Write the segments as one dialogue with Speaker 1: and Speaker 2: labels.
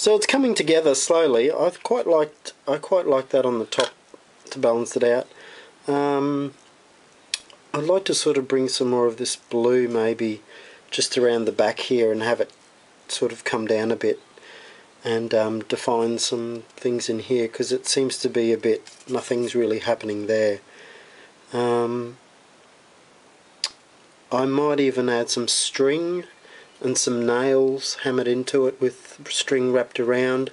Speaker 1: So it's coming together slowly. I quite liked that on the top to balance it out. I'd like to sort of bring some more of this blue maybe just around the back here and have it sort of come down a bit and define some things in here, because it seems to be a bit, nothing's really happening there. I might even add some string and some nails hammered into it with string wrapped around,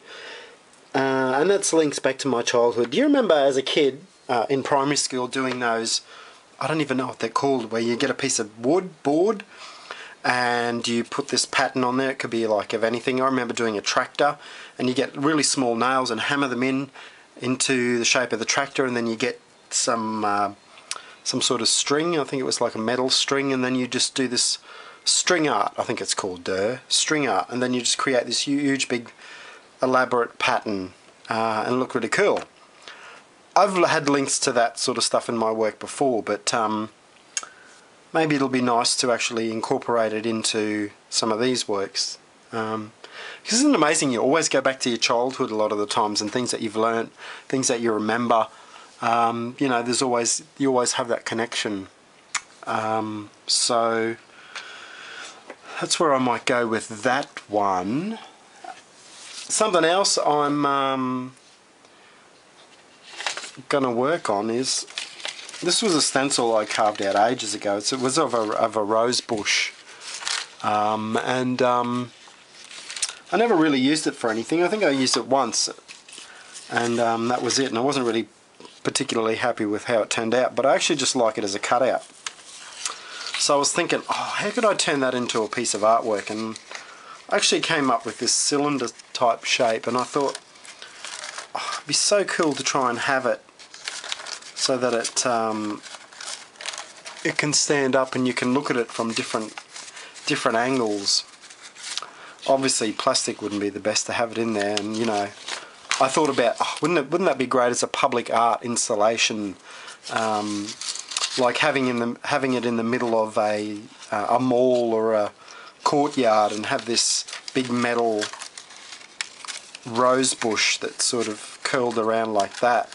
Speaker 1: and that links back to my childhood. Do you remember as a kid in primary school doing those, I don't even know what they're called, where you get a piece of board and you put this pattern on there? It could be like of anything. I remember doing a tractor, and you get really small nails and hammer them into the shape of the tractor, and then you get some sort of string. I think it was like a metal string, and then you just do this string art, I think it's called string art, and then you just create this huge big elaborate pattern and look really cool. I've had links to that sort of stuff in my work before, but maybe it'll be nice to actually incorporate it into some of these works, because isn't it amazing, you always go back to your childhood a lot of the times and things that you've learnt, things that you remember. You know, you always have that connection. So that's where I might go with that one. Something else I'm gonna work on is, this was a stencil I carved out ages ago. It was of a rose bush, and I never really used it for anything. I think I used it once, and that was it, and I wasn't really particularly happy with how it turned out, but I actually just like it as a cutout. So I was thinking, oh, how could I turn that into a piece of artwork? And I actually came up with this cylinder type shape, and I thought, oh, it'd be so cool to try and have it so that it can stand up and you can look at it from different angles. Obviously plastic wouldn't be the best to have it in there, and you know, I thought about, oh, wouldn't that be great as a public art installation, like having it in the middle of a mall or a courtyard, and have this big metal rose bush that's sort of curled around like that,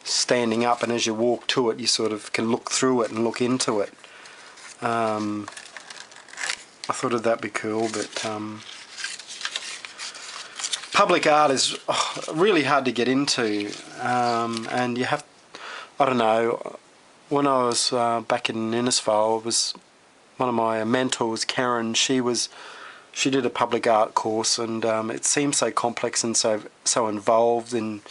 Speaker 1: standing up, and as you walk to it you sort of can look through it and look into it. I thought that'd be cool, but public art is really hard to get into, and you have, I don't know, when I was back in Innisfail, it was one of my mentors, Karen, she did a public art course, and it seemed so complex and so involved, and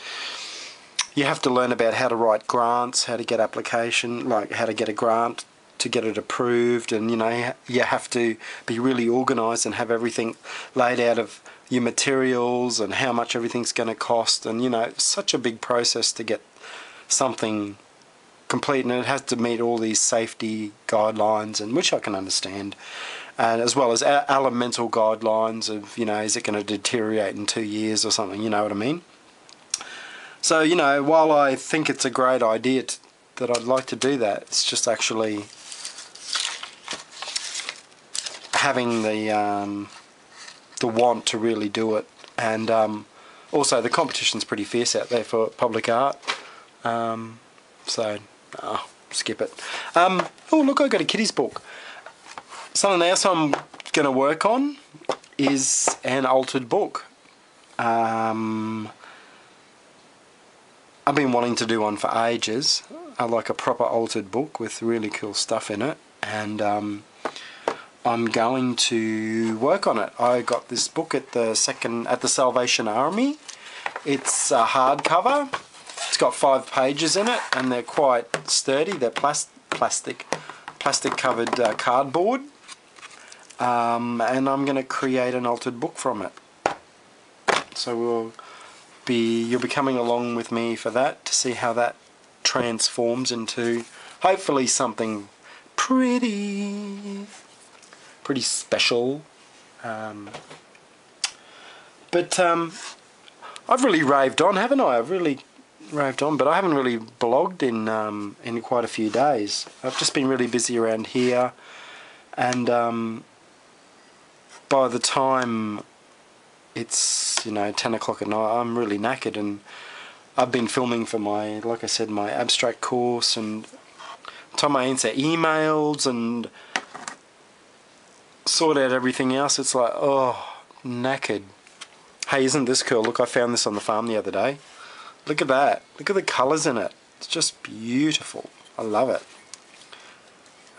Speaker 1: you have to learn about how to write grants, how to get application, like how to get a grant to get it approved, and you know, you have to be really organised and have everything laid out of your materials and how much everything's going to cost, and you know, it's such a big process to get something complete, and it has to meet all these safety guidelines, and which I can understand, and as well as elemental guidelines of, you know, is it going to deteriorate in 2 years or something, you know what I mean? So, you know, while I think it's a great idea that I'd like to do that, it's just actually having the want to really do it, and also the competition's pretty fierce out there for public art, so skip it. Oh look, I got a kiddies book. Something else I'm going to work on is an altered book. I've been wanting to do one for ages. I like a proper altered book with really cool stuff in it, and I'm going to work on it. I got this book at the Salvation Army. It's a hardcover. It's got 5 pages in it, and they're quite sturdy. They're plastic covered cardboard, and I'm going to create an altered book from it. So you'll be coming along with me for that to see how that transforms into hopefully something pretty special. But I've really raved on, haven't I? I've really raved on, but I haven't really blogged in quite a few days. I've just been really busy around here, and by the time it's you know, 10 o'clock at night. I'm really knackered, and I've been filming for my, like I said, my abstract course, and time I answer emails and sort out everything else, it's like, oh, knackered. Hey, isn't this cool? Look, I found this on the farm the other day. Look at that. Look at the colours in it. It's just beautiful. I love it.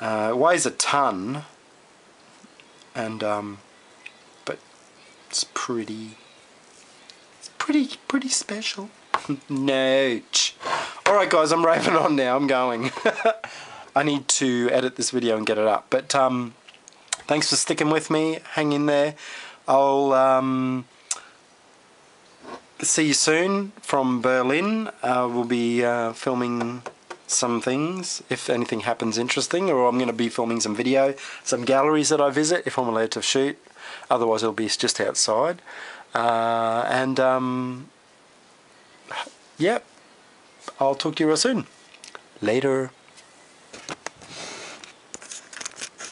Speaker 1: It weighs a ton, and but it's pretty special. No. Alright guys, I'm raving on now. I'm going. I need to edit this video and get it up. But thanks for sticking with me. Hang in there. I'll see you soon from Berlin. We'll be filming some things if anything happens interesting, or I'm going to be filming some video, some galleries that I visit if I'm allowed to shoot. Otherwise it'll be just outside. Yep, I'll talk to you real soon. Later.